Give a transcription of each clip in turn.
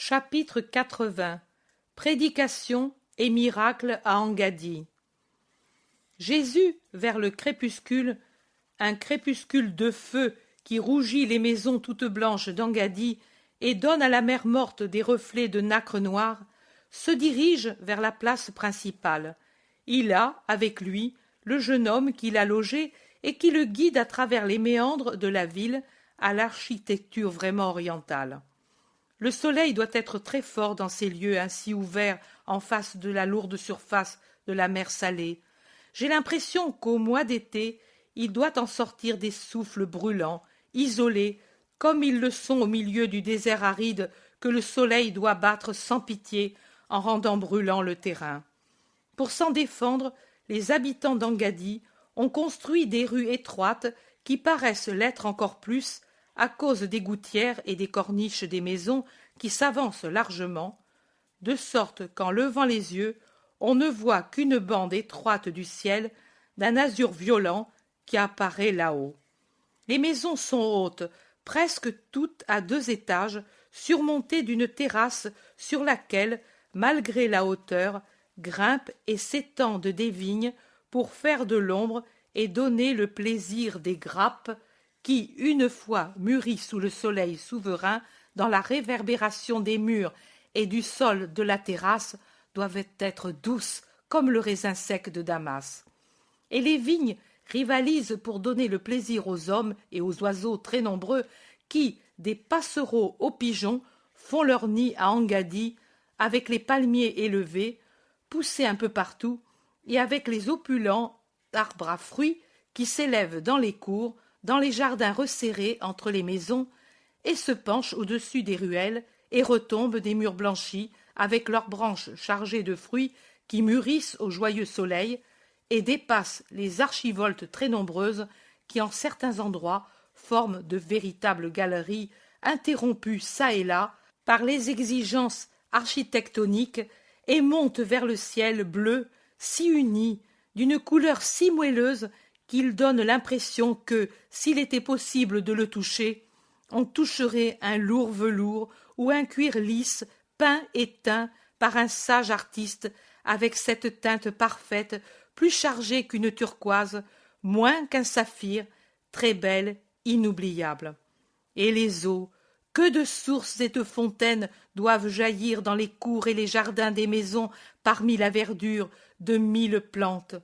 Chapitre 80. Prédication et miracles à Engaddi. Jésus, vers le crépuscule, un crépuscule de feu qui rougit les maisons toutes blanches d'Engaddi et donne à la mer morte des reflets de nacre noire, se dirige vers la place principale. Il a, avec lui, le jeune homme qui l'a logé et qui le guide à travers les méandres de la ville à l'architecture vraiment orientale. Le soleil doit être très fort dans ces lieux ainsi ouverts en face de la lourde surface de la mer Salée. J'ai l'impression qu'au mois d'été, il doit en sortir des souffles brûlants, isolés, comme ils le sont au milieu du désert aride que le soleil doit battre sans pitié en rendant brûlant le terrain. Pour s'en défendre, les habitants d'Engaddi ont construit des rues étroites qui paraissent l'être encore plus à cause des gouttières et des corniches des maisons qui s'avancent largement, de sorte qu'en levant les yeux, on ne voit qu'une bande étroite du ciel d'un azur violent qui apparaît là-haut. Les maisons sont hautes, presque toutes à 2 étages, surmontées d'une terrasse sur laquelle, malgré la hauteur, grimpent et s'étendent des vignes pour faire de l'ombre et donner le plaisir des grappes qui, une fois mûries sous le soleil souverain, dans la réverbération des murs et du sol de la terrasse, doivent être douces comme le raisin sec de Damas. Et les vignes rivalisent pour donner le plaisir aux hommes et aux oiseaux très nombreux qui, des passereaux aux pigeons, font leur nid à Engaddi, avec les palmiers élevés, poussés un peu partout, et avec les opulents arbres à fruits qui s'élèvent dans les cours, dans les jardins resserrés entre les maisons, et se penchent au-dessus des ruelles et retombent des murs blanchis avec leurs branches chargées de fruits qui mûrissent au joyeux soleil et dépassent les archivoltes très nombreuses qui, en certains endroits, forment de véritables galeries interrompues çà et là par les exigences architectoniques et montent vers le ciel bleu si uni, d'une couleur si moelleuse qu'il donne l'impression que, s'il était possible de le toucher, on toucherait un lourd velours ou un cuir lisse peint et teint par un sage artiste avec cette teinte parfaite, plus chargée qu'une turquoise, moins qu'un saphir, très belle, inoubliable. Et les eaux, que de sources et de fontaines doivent jaillir dans les cours et les jardins des maisons parmi la verdure de 1000 plantes.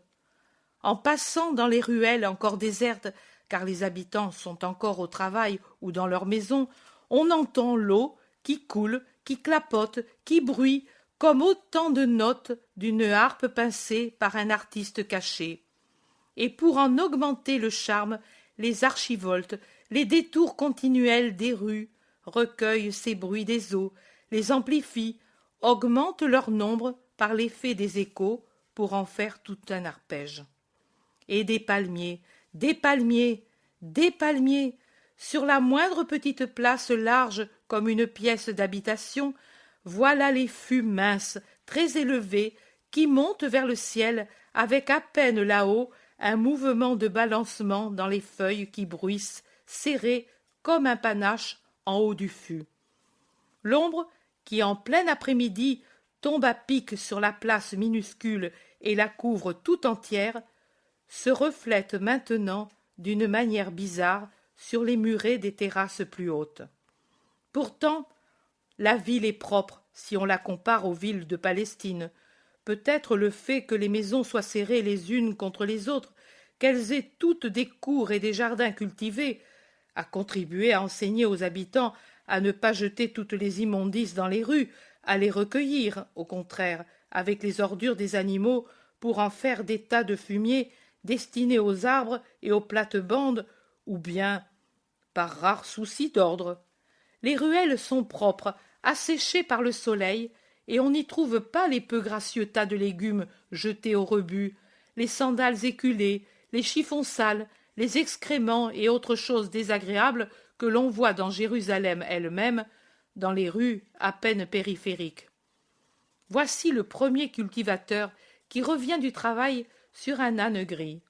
En passant dans les ruelles encore désertes, car les habitants sont encore au travail ou dans leurs maisons, on entend l'eau qui coule, qui clapote, qui bruit, comme autant de notes d'une harpe pincée par un artiste caché. Et pour en augmenter le charme, les archivoltes, les détours continuels des rues, recueillent ces bruits des eaux, les amplifient, augmentent leur nombre par l'effet des échos pour en faire tout un arpège. Et des palmiers, des palmiers, des palmiers, sur la moindre petite place large comme une pièce d'habitation, voilà les fûts minces, très élevés, qui montent vers le ciel avec à peine là-haut un mouvement de balancement dans les feuilles qui bruissent, serrées comme un panache en haut du fût. L'ombre, qui en plein après-midi tombe à pic sur la place minuscule et la couvre tout entière, se reflète maintenant d'une manière bizarre sur les murets des terrasses plus hautes. Pourtant, la ville est propre si on la compare aux villes de Palestine. Peut-être le fait que les maisons soient serrées les unes contre les autres, qu'elles aient toutes des cours et des jardins cultivés, a contribué à enseigner aux habitants à ne pas jeter toutes les immondices dans les rues, à les recueillir, au contraire, avec les ordures des animaux, pour en faire des tas de fumier destinés aux arbres et aux plates-bandes, ou bien par rare souci d'ordre. Les ruelles sont propres, asséchées par le soleil, et on n'y trouve pas les peu gracieux tas de légumes jetés au rebut, les sandales éculées, les chiffons sales, les excréments et autres choses désagréables que l'on voit dans Jérusalem elle-même, dans les rues à peine périphériques. Voici le premier cultivateur qui revient du travail sur un âne gris.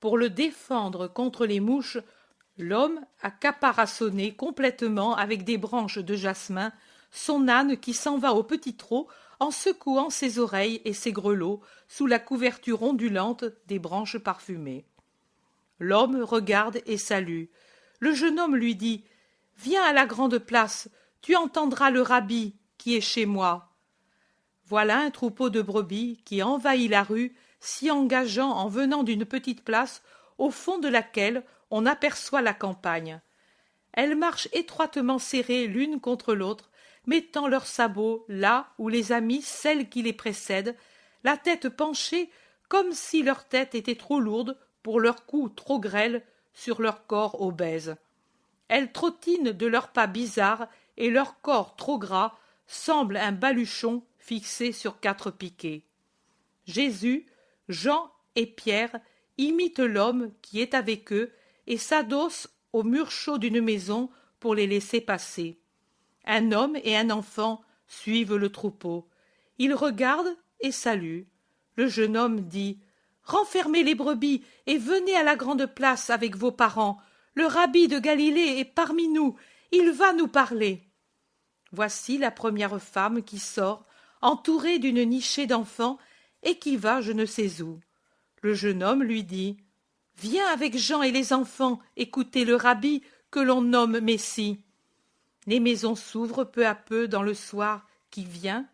Pour le défendre contre les mouches, l'homme a caparaçonné complètement avec des branches de jasmin son âne qui s'en va au petit trot en secouant ses oreilles et ses grelots sous la couverture ondulante des branches parfumées. L'homme regarde et salue. Le jeune homme lui dit « Viens à la grande place, tu entendras le rabbi qui est chez moi. » Voilà un troupeau de brebis qui envahit la rue, s'y engageant en venant d'une petite place au fond de laquelle on aperçoit la campagne. Elles marchent étroitement serrées l'une contre l'autre, mettant leurs sabots là où les a mis celle qui les précède, la tête penchée comme si leur tête était trop lourde pour leur cou trop grêle sur leur corps obèse. Elles trottinent de leurs pas bizarres et leur corps trop gras semble un baluchon fixé sur 4 piquets. Jésus, Jean et Pierre imitent l'homme qui est avec eux et s'adossent au mur chaud d'une maison pour les laisser passer. Un homme et un enfant suivent le troupeau. Ils regardent et saluent. Le jeune homme dit « Renfermez les brebis et venez à la grande place avec vos parents. Le rabbi de Galilée est parmi nous. Il va nous parler. » Voici la première femme qui sort, entourée d'une nichée d'enfants, et qui va je ne sais où. Le jeune homme lui dit « Viens avec Jean et les enfants écouter le rabbi que l'on nomme Messie. » Les maisons s'ouvrent peu à peu dans le soir qui vient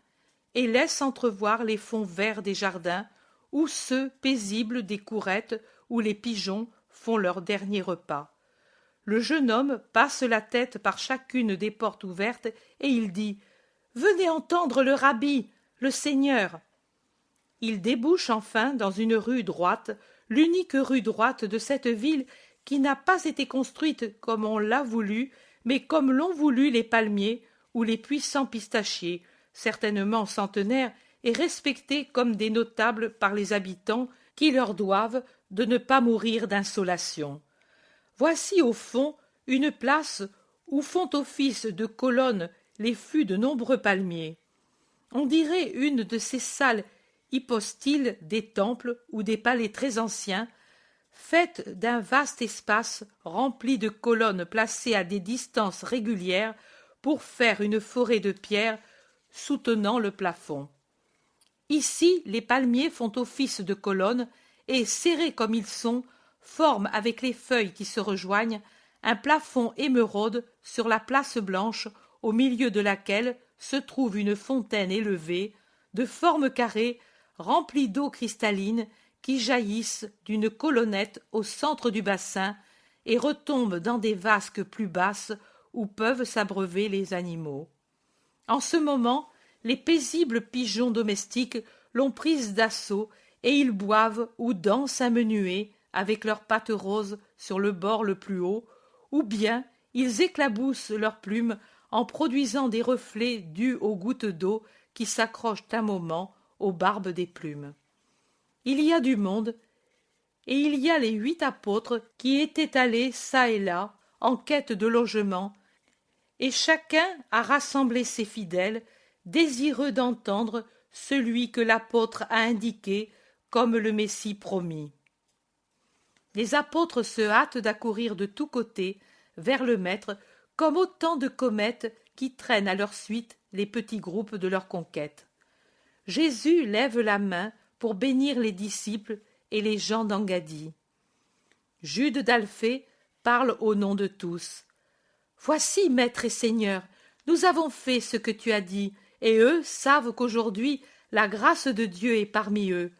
et laissent entrevoir les fonds verts des jardins ou ceux paisibles des courettes où les pigeons font leur dernier repas. Le jeune homme passe la tête par chacune des portes ouvertes et il dit « Venez entendre le rabbi, le Seigneur !» Il débouche enfin dans une rue droite, l'unique rue droite de cette ville qui n'a pas été construite comme on l'a voulu, mais comme l'ont voulu les palmiers ou les puissants pistachiers, certainement centenaires et respectés comme des notables par les habitants qui leur doivent de ne pas mourir d'insolation. Voici au fond une place où font office de colonnes les fûts de nombreux palmiers. On dirait une de ces salles hypostyles des temples ou des palais très anciens, faites d'un vaste espace rempli de colonnes placées à des distances régulières pour faire une forêt de pierres soutenant le plafond. Ici, les palmiers font office de colonnes et, serrés comme ils sont, forment avec les feuilles qui se rejoignent un plafond émeraude sur la place blanche au milieu de laquelle se trouve une fontaine élevée, de forme carrée, remplie d'eau cristalline qui jaillissent d'une colonnette au centre du bassin et retombent dans des vasques plus basses où peuvent s'abreuver les animaux. En ce moment, les paisibles pigeons domestiques l'ont prise d'assaut et ils boivent ou dansent un menuet avec leurs pattes roses sur le bord le plus haut, ou bien ils éclaboussent leurs plumes en produisant des reflets dus aux gouttes d'eau qui s'accrochent un moment aux barbes des plumes. Il y a du monde, et il y a les 8 apôtres qui étaient allés çà et là en quête de logement, et chacun a rassemblé ses fidèles, désireux d'entendre celui que l'apôtre a indiqué comme le Messie promis. Les apôtres se hâtent d'accourir de tous côtés vers le Maître comme autant de comètes qui traînent à leur suite les petits groupes de leur conquête. Jésus lève la main pour bénir les disciples et les gens d'Engadie. Jude d'Alphée parle au nom de tous. « Voici, Maître et Seigneur, nous avons fait ce que tu as dit, et eux savent qu'aujourd'hui la grâce de Dieu est parmi eux.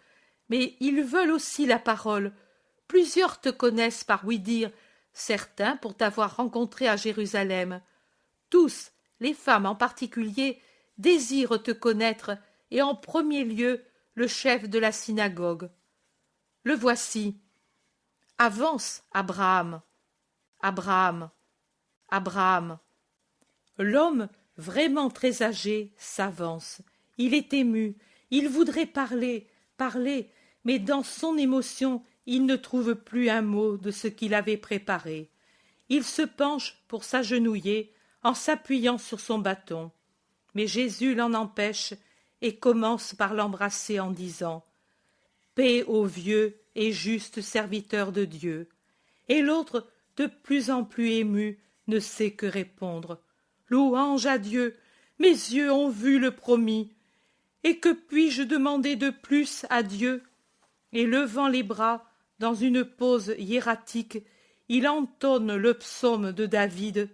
Mais ils veulent aussi la parole. Plusieurs te connaissent par ouï-dire, certains pour t'avoir rencontré à Jérusalem. Tous, les femmes en particulier, désirent te connaître, et en premier lieu le chef de la synagogue. Le voici. Avance, Abraham. Abraham. Abraham. » L'homme, vraiment très âgé, s'avance. Il est ému, il voudrait parler, mais dans son émotion, il ne trouve plus un mot de ce qu'il avait préparé. Il se penche pour s'agenouiller en s'appuyant sur son bâton. Mais Jésus l'en empêche et commence par l'embrasser en disant « Paix au vieux et juste serviteur de Dieu ». Et l'autre, de plus en plus ému, ne sait que répondre « Louange à Dieu, mes yeux ont vu le promis. Et que puis-je demander de plus à Dieu? Et levant les bras, dans une pose hiératique, il entonne le psaume de David.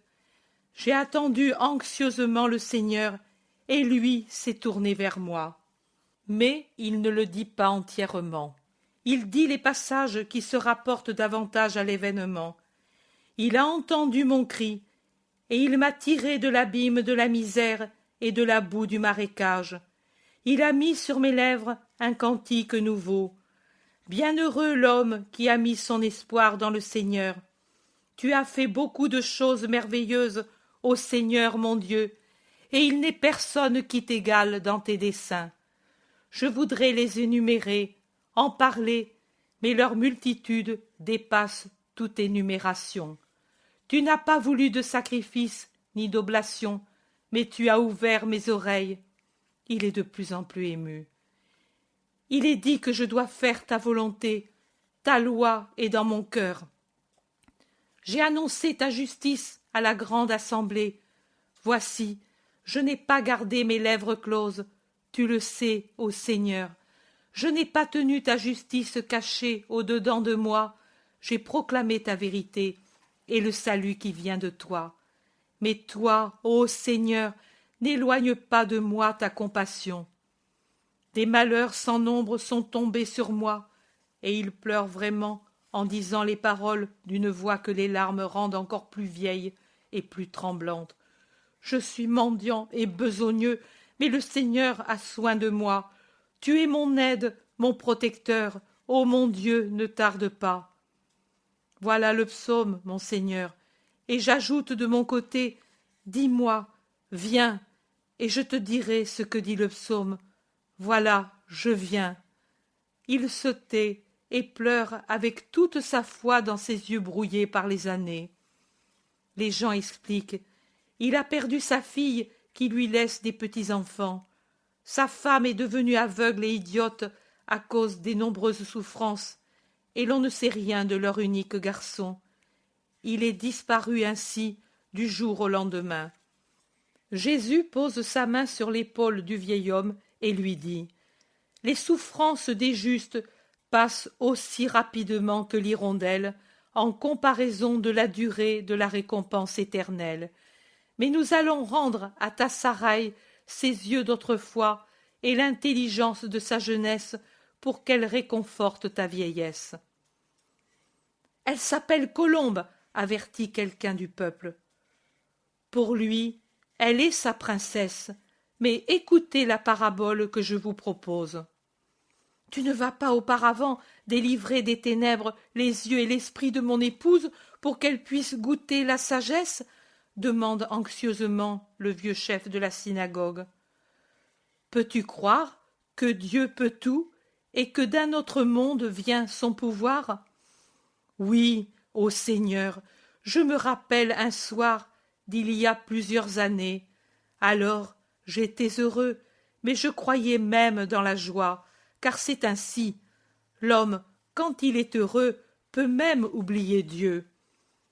J'ai attendu anxieusement le Seigneur, et lui s'est tourné vers moi. Mais il ne le dit pas entièrement. Il dit les passages qui se rapportent davantage à l'événement. Il a entendu mon cri, et il m'a tiré de l'abîme de la misère et de la boue du marécage. Il a mis sur mes lèvres un cantique nouveau. Bienheureux l'homme qui a mis son espoir dans le Seigneur. Tu as fait beaucoup de choses merveilleuses, ô Seigneur mon Dieu, et il n'est personne qui t'égale dans tes desseins. Je voudrais les énumérer, en parler, mais leur multitude dépasse toute énumération. Tu n'as pas voulu de sacrifice ni d'oblation, mais tu as ouvert mes oreilles. Il est de plus en plus ému. Il est dit que je dois faire ta volonté, ta loi est dans mon cœur. J'ai annoncé ta justice à la grande assemblée. Voici, je n'ai pas gardé mes lèvres closes, tu le sais, ô Seigneur. Je n'ai pas tenu ta justice cachée au-dedans de moi, j'ai proclamé ta vérité et le salut qui vient de toi. Mais toi, ô Seigneur, n'éloigne pas de moi ta compassion. Des malheurs sans nombre sont tombés sur moi, et il pleure vraiment en disant les paroles d'une voix que les larmes rendent encore plus vieille et plus tremblante. Je suis mendiant et besogneux, mais le Seigneur a soin de moi. Tu es mon aide, mon protecteur. Ô mon Dieu, ne tarde pas. Voilà le psaume, mon Seigneur, et j'ajoute de mon côté, dis-moi, viens, et je te dirai ce que dit le psaume. Voilà, je viens. Il se tait et pleure avec toute sa foi dans ses yeux brouillés par les années. Les gens expliquent. Il a perdu sa fille qui lui laisse des petits-enfants. Sa femme est devenue aveugle et idiote à cause des nombreuses souffrances, et l'on ne sait rien de leur unique garçon. Il est disparu ainsi du jour au lendemain. Jésus pose sa main sur l'épaule du vieil homme et lui dit « Les souffrances des justes passent aussi rapidement que l'hirondelle en comparaison de la durée de la récompense éternelle. Mais nous allons rendre à ta Saraï ses yeux d'autrefois et l'intelligence de sa jeunesse pour qu'elle réconforte ta vieillesse. » Elle s'appelle Colombe, avertit quelqu'un du peuple. Pour lui, elle est sa princesse, mais écoutez la parabole que je vous propose. Tu ne vas pas auparavant délivrer des ténèbres les yeux et l'esprit de mon épouse pour qu'elle puisse goûter la sagesse? Demande anxieusement le vieux chef de la synagogue. Peux-tu croire que Dieu peut tout et que d'un autre monde vient son pouvoir? Oui, ô Seigneur, je me rappelle un soir d'il y a plusieurs années. Alors j'étais heureux, mais je croyais même dans la joie, car c'est ainsi. L'homme, quand il est heureux, peut même oublier Dieu.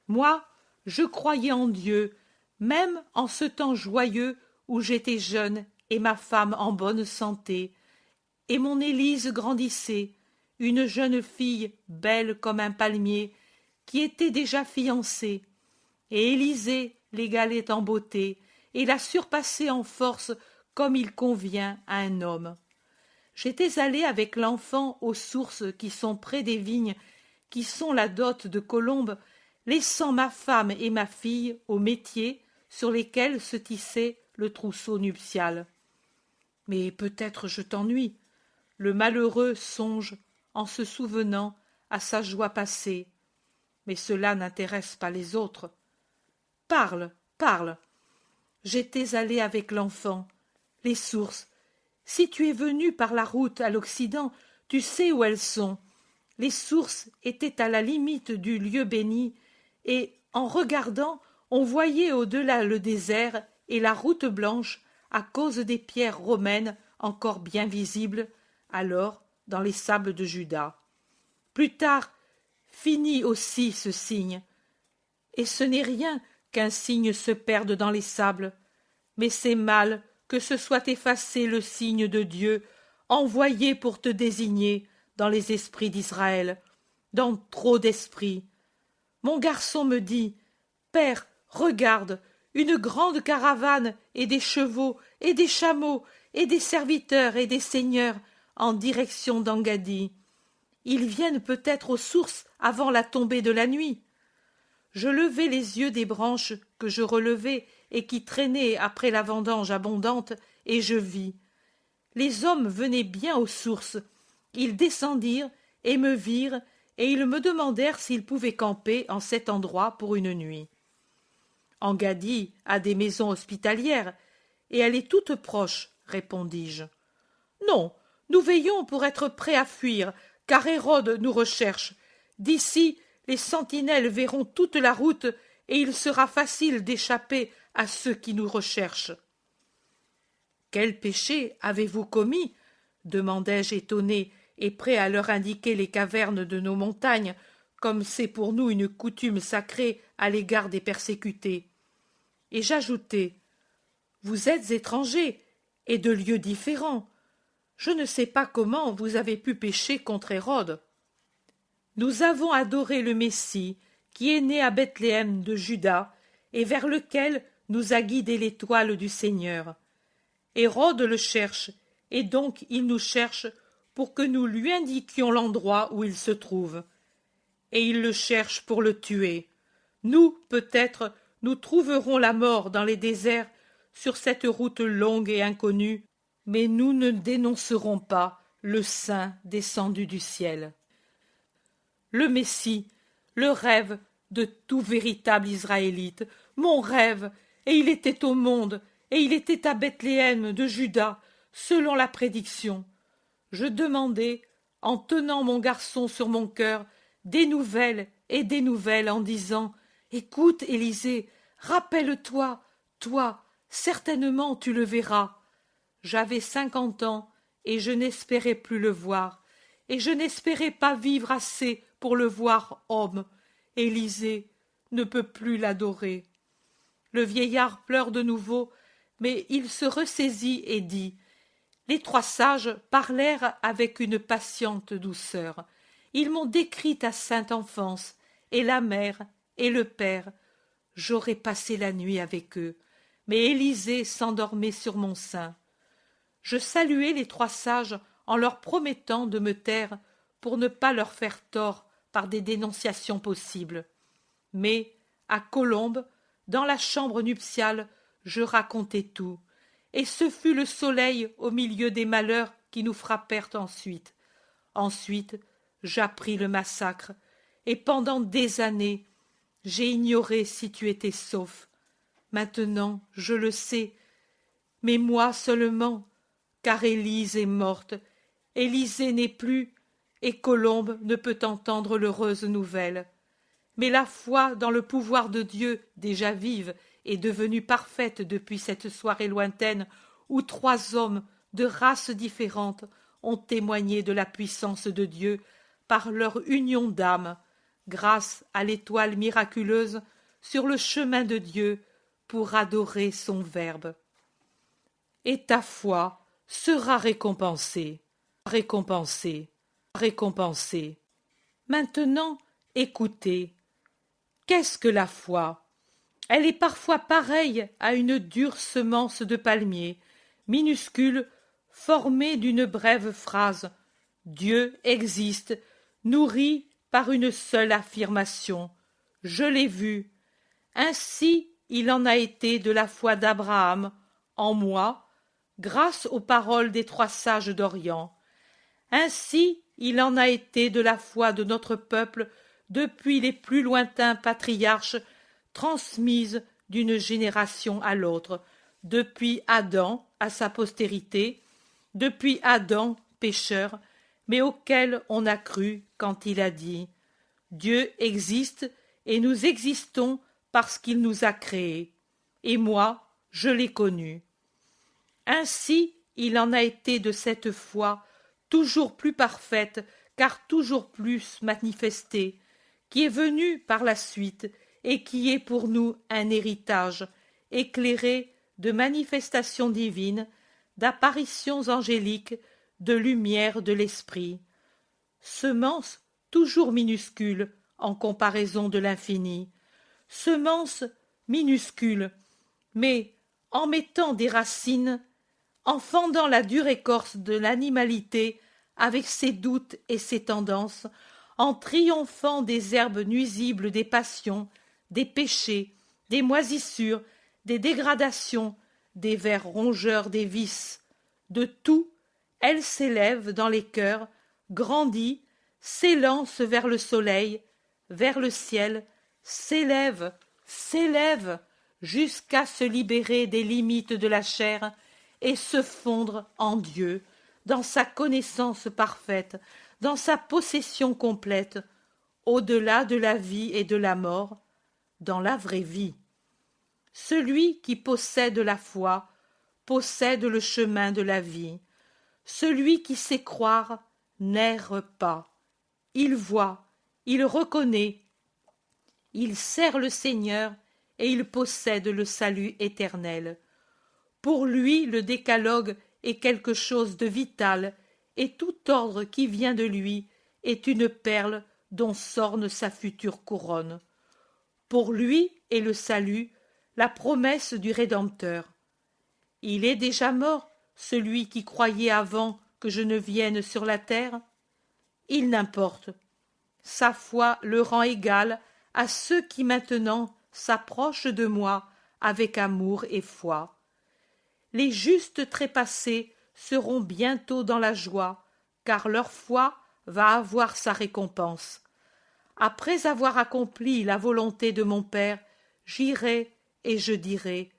Moi, je croyais en Dieu, même en ce temps joyeux où j'étais jeune et ma femme en bonne santé, et mon Élise grandissait, une jeune fille belle comme un palmier, qui était déjà fiancée, et Élisée l'égalait en beauté, et la surpassait en force comme il convient à un homme. J'étais allé avec l'enfant aux sources qui sont près des vignes, qui sont la dot de Colombe, laissant ma femme et ma fille aux métiers sur lesquels se tissait le trousseau nuptial. Mais peut-être je t'ennuie. Le malheureux songe, en se souvenant, à sa joie passée. Mais cela n'intéresse pas les autres. Parle, parle. J'étais allé avec l'enfant. Les sources. Si tu es venu par la route à l'Occident, tu sais où elles sont. Les sources étaient à la limite du lieu béni, et, en regardant, on voyait au-delà le désert et la route blanche à cause des pierres romaines encore bien visibles, alors dans les sables de Juda. Plus tard, finit aussi ce signe, et ce n'est rien qu'un signe se perde dans les sables. Mais c'est mal que se soit effacé le signe de Dieu, envoyé pour te désigner dans les esprits d'Israël, dans trop d'esprits. Mon garçon me dit, Père, regarde, une grande caravane et des chevaux et des chameaux et des serviteurs et des seigneurs en direction d'Engadi. Ils viennent peut-être aux sources avant la tombée de la nuit. Je levai les yeux des branches que je relevais et qui traînaient après la vendange abondante, et je vis. Les hommes venaient bien aux sources. Ils descendirent et me virent, et ils me demandèrent s'ils pouvaient camper en cet endroit pour une nuit. Engadi a des maisons hospitalières, et elle est toute proche, répondis-je. Non, nous veillons pour être prêts à fuir, car Hérode nous recherche. D'ici, les sentinelles verront toute la route, et il sera facile d'échapper à ceux qui nous recherchent. Quel péché avez-vous commis? Demandai-je étonné, et prêt à leur indiquer les cavernes de nos montagnes, comme c'est pour nous une coutume sacrée à l'égard des persécutés. Et j'ajoutai, vous êtes étrangers, et de lieux différents. Je ne sais pas comment vous avez pu pécher contre Hérode. Nous avons adoré le Messie, qui est né à Bethléem de Juda, et vers lequel nous a guidé l'étoile du Seigneur. Hérode le cherche, et donc il nous cherche pour que nous lui indiquions l'endroit où il se trouve. Et il le cherche pour le tuer. Nous, peut-être, nous trouverons la mort dans les déserts, sur cette route longue et inconnue, mais nous ne dénoncerons pas le Saint descendu du ciel. Le Messie, le rêve de tout véritable Israélite, mon rêve, et il était au monde, et il était à Bethléem de Juda, selon la prédiction. Je demandai, en tenant mon garçon sur mon cœur, des nouvelles en disant « Écoute, Élisée, rappelle-toi, toi, certainement tu le verras. » J'avais 50 ans, et je n'espérais plus le voir, et je n'espérais pas vivre assez pour le voir homme. Élisée ne peut plus l'adorer. Le vieillard pleure de nouveau, mais il se ressaisit et dit « Les 3 sages parlèrent avec une patiente douceur. Ils m'ont décrit ta sainte enfance, et la mère et le père. J'aurais passé la nuit avec eux, mais Élisée s'endormait sur mon sein. Je saluai les 3 sages en leur promettant de me taire pour ne pas leur faire tort par des dénonciations possibles. Mais, à Colombe, dans la chambre nuptiale, je racontai tout, et ce fut le soleil au milieu des malheurs qui nous frappèrent ensuite. Ensuite, j'appris le massacre, et pendant des années, j'ai ignoré si tu étais sauf. Maintenant, je le sais, mais moi seulement, car Élise est morte, Élisée n'est plus, et Colombe ne peut entendre l'heureuse nouvelle. Mais la foi dans le pouvoir de Dieu, déjà vive et devenue parfaite depuis cette soirée lointaine où 3 hommes de races différentes ont témoigné de la puissance de Dieu par leur union d'âme, grâce à l'étoile miraculeuse sur le chemin de Dieu pour adorer son Verbe. Et ta foi sera récompensée, récompensée, récompensée. Maintenant, écoutez. Qu'est-ce que la foi? Elle est parfois pareille à une dure semence de palmier, minuscule, formée d'une brève phrase. Dieu existe, nourrie par une seule affirmation. Je l'ai vu. Ainsi il en a été de la foi d'Abraham, en moi, grâce aux paroles des 3 sages d'Orient. Ainsi il en a été de la foi de notre peuple depuis les plus lointains patriarches, transmise d'une génération à l'autre, depuis Adam à sa postérité, depuis Adam pécheur, mais auquel on a cru quand il a dit « Dieu existe et nous existons parce qu'il nous a créés, et moi, je l'ai connu. » Ainsi il en a été de cette foi, toujours plus parfaite, car toujours plus manifestée, qui est venue par la suite et qui est pour nous un héritage, éclairé de manifestations divines, d'apparitions angéliques, de lumière de l'esprit. Semence toujours minuscule en comparaison de l'infini, semence minuscule, mais en mettant des racines, en fendant la dure écorce de l'animalité avec ses doutes et ses tendances, en triomphant des herbes nuisibles des passions, des péchés, des moisissures, des dégradations, des vers rongeurs des vices, de tout, elle s'élève dans les cœurs, grandit, s'élance vers le soleil, vers le ciel, s'élève, s'élève, jusqu'à se libérer des limites de la chair et se fondre en Dieu, dans sa connaissance parfaite, dans sa possession complète, au-delà de la vie et de la mort, dans la vraie vie. Celui qui possède la foi possède le chemin de la vie. Celui qui sait croire n'erre pas. Il voit, il reconnaît, il sert le Seigneur et il possède le salut éternel. Pour lui, le décalogue est quelque chose de vital, et tout ordre qui vient de lui est une perle dont s'orne sa future couronne. Pour lui est le salut, la promesse du Rédempteur. Il est déjà mort, celui qui croyait avant que je ne vienne sur la terre. Il n'importe. Sa foi le rend égal à ceux qui maintenant s'approchent de moi avec amour et foi. Les justes trépassés seront bientôt dans la joie, car leur foi va avoir sa récompense. Après avoir accompli la volonté de mon Père, j'irai et je dirai,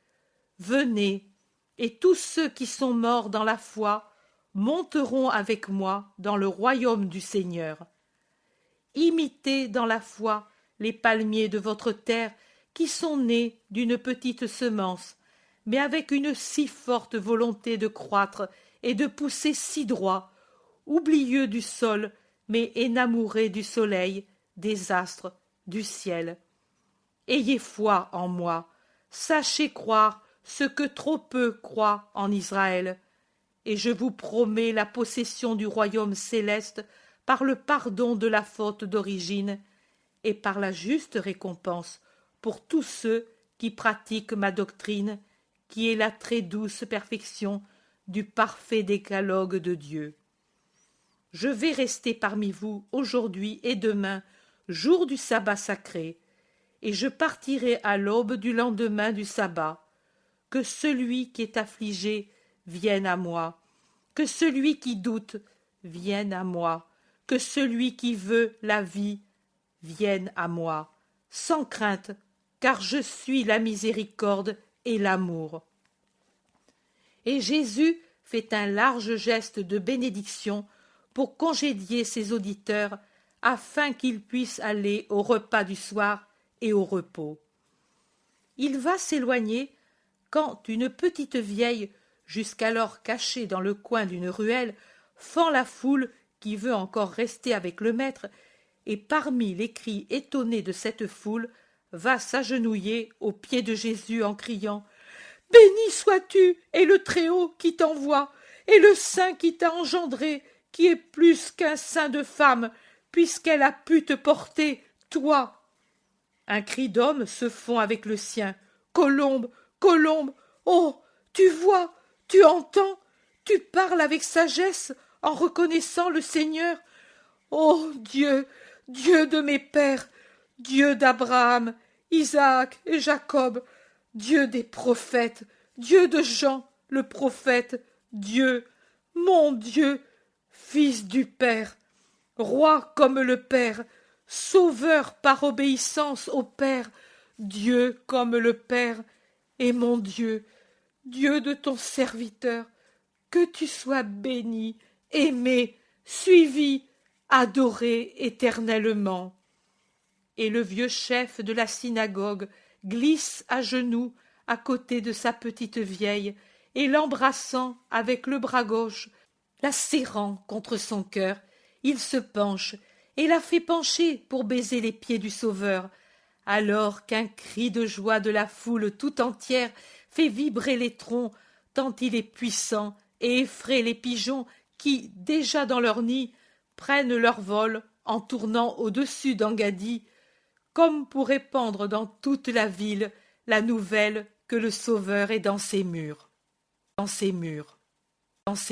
venez, et tous ceux qui sont morts dans la foi monteront avec moi dans le royaume du Seigneur. Imitez dans la foi les palmiers de votre terre qui sont nés d'une petite semence, mais avec une si forte volonté de croître et de pousser si droit, oublieux du sol, mais enamourés du soleil, des astres, du ciel. Ayez foi en moi, sachez croire ce que trop peu croient en Israël, et je vous promets la possession du royaume céleste par le pardon de la faute d'origine et par la juste récompense pour tous ceux qui pratiquent ma doctrine, qui est la très douce perfection du parfait décalogue de Dieu. Je vais rester parmi vous aujourd'hui et demain, jour du sabbat sacré, et je partirai à l'aube du lendemain du sabbat. Que celui qui est affligé vienne à moi, que celui qui doute vienne à moi, que celui qui veut la vie vienne à moi, sans crainte, car je suis la miséricorde et l'amour. Et Jésus fait un large geste de bénédiction pour congédier ses auditeurs afin qu'ils puissent aller au repas du soir et au repos. Il va s'éloigner quand une petite vieille, jusqu'alors cachée dans le coin d'une ruelle, fend la foule qui veut encore rester avec le maître, et parmi les cris étonnés de cette foule, va s'agenouiller aux pieds de Jésus en criant « Béni sois-tu, et le Très-Haut qui t'envoie, et le Saint qui t'a engendré, qui est plus qu'un sein de femme, puisqu'elle a pu te porter, toi !» Un cri d'homme se fond avec le sien. « Colombe, Colombe, oh, tu vois, tu entends, tu parles avec sagesse en reconnaissant le Seigneur. Ô Dieu, Dieu de mes pères, Dieu d'Abraham, Isaac et Jacob, Dieu des prophètes, Dieu de Jean le prophète, Dieu, mon Dieu, Fils du Père, Roi comme le Père, Sauveur par obéissance au Père, Dieu comme le Père, et mon Dieu, Dieu de ton serviteur, que tu sois béni, aimé, suivi, adoré éternellement. » Et le vieux chef de la synagogue glisse à genoux à côté de sa petite vieille, et l'embrassant avec le bras gauche, la serrant contre son cœur, il se penche et la fait pencher pour baiser les pieds du Sauveur, alors qu'un cri de joie de la foule tout entière fait vibrer les troncs, tant il est puissant, et effraie les pigeons qui, déjà dans leur nid, prennent leur vol en tournant au-dessus d'Engaddi, comme pour répandre dans toute la ville la nouvelle que le Sauveur est dans ses murs. Dans ses murs. Dans ses